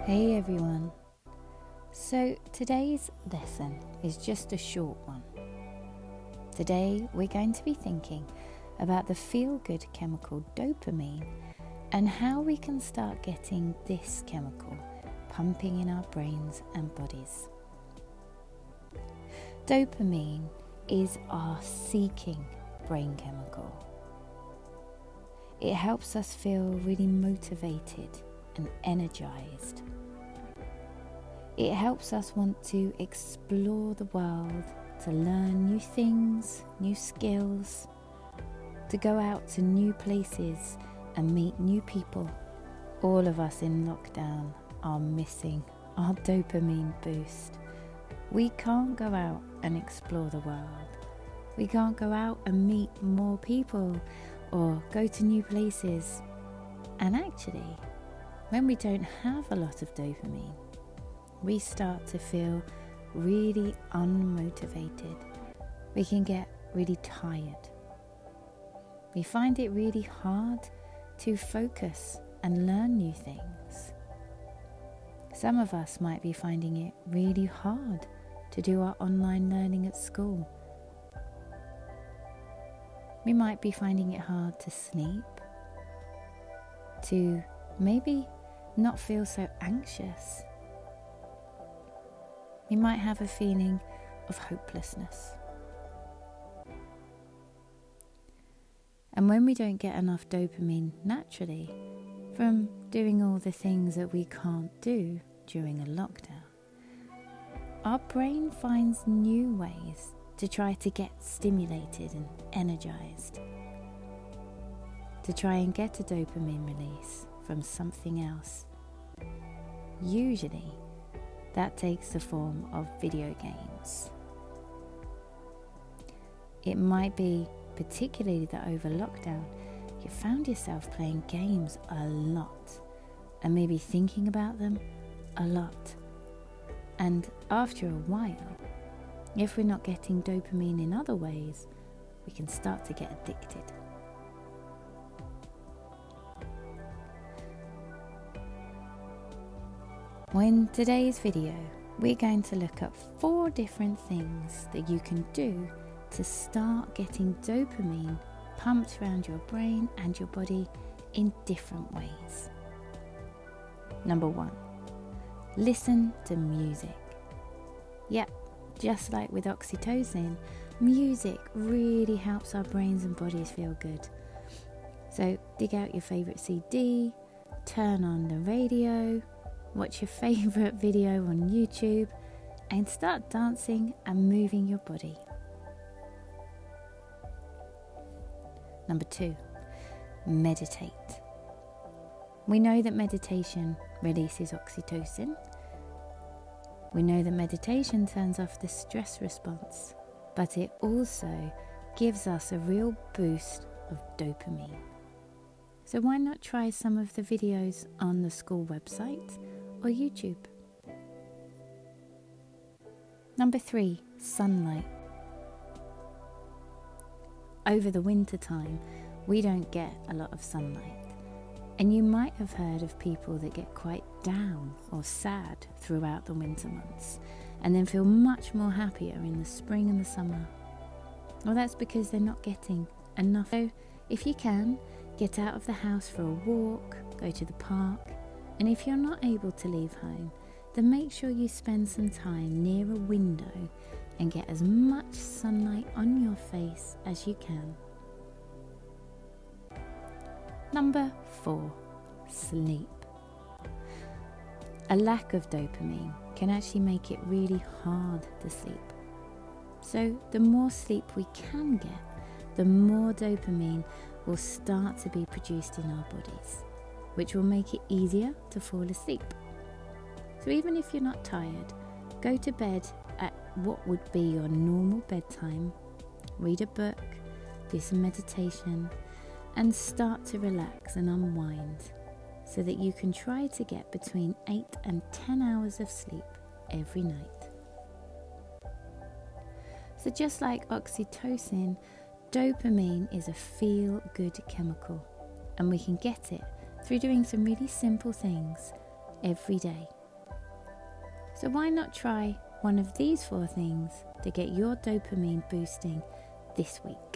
Hey everyone. So today's lesson is just a short one. Today we're going to be thinking about the feel-good chemical dopamine and how we can start getting this chemical pumping in our brains and bodies. Dopamine is our seeking brain chemical. It helps us feel really motivated and energized. It helps us want to explore the world, to learn new things, new skills, to go out to new places and meet new people. All of us in lockdown are missing our dopamine boost. We can't go out and explore the world. We can't go out and meet more people or go to new places. And actually, when we don't have a lot of dopamine, we start to feel really unmotivated. We can get really tired. We find it really hard to focus and learn new things. Some of us might be finding it really hard to do our online learning at school. We might be finding it hard to sleep, to maybe not feel so anxious. We might have a feeling of hopelessness. And when we don't get enough dopamine naturally from doing all the things that we can't do during a lockdown, our brain finds new ways to try to get stimulated and energized, to try and get a dopamine release from something else. Usually, that takes the form of video games. It might be particularly that over lockdown, you found yourself playing games a lot and maybe thinking about them a lot. And after a while, if we're not getting dopamine in other ways, we can start to get addicted. In today's video, we're going to look at 4 different things that you can do to start getting dopamine pumped around your brain and your body in different ways. Number 1, listen to music. Yep, just like with oxytocin, music really helps our brains and bodies feel good. So dig out your favourite CD, turn on the radio, watch your favourite video on YouTube, and start dancing and moving your body. Number 2, meditate. We know that meditation releases oxytocin. We know that meditation turns off the stress response, but it also gives us a real boost of dopamine. So why not try some of the videos on the school website or YouTube? Number 3, sunlight. Over the winter time, we don't get a lot of sunlight. And you might have heard of people that get quite down or sad throughout the winter months and then feel much more happier in the spring and the summer. Well, that's because they're not getting enough. So if you can, get out of the house for a walk, go to the park, and if you're not able to leave home, then make sure you spend some time near a window and get as much sunlight on your face as you can. Number 4, sleep. A lack of dopamine can actually make it really hard to sleep. So the more sleep we can get, the more dopamine will start to be produced in our bodies, which will make it easier to fall asleep. So even if you're not tired, go to bed at what would be your normal bedtime, read a book, do some meditation, and start to relax and unwind so that you can try to get between 8 and 10 hours of sleep every night. So just like oxytocin, dopamine is a feel-good chemical, and we can get it through doing some really simple things every day. So why not try one of these 4 things to get your dopamine boosting this week?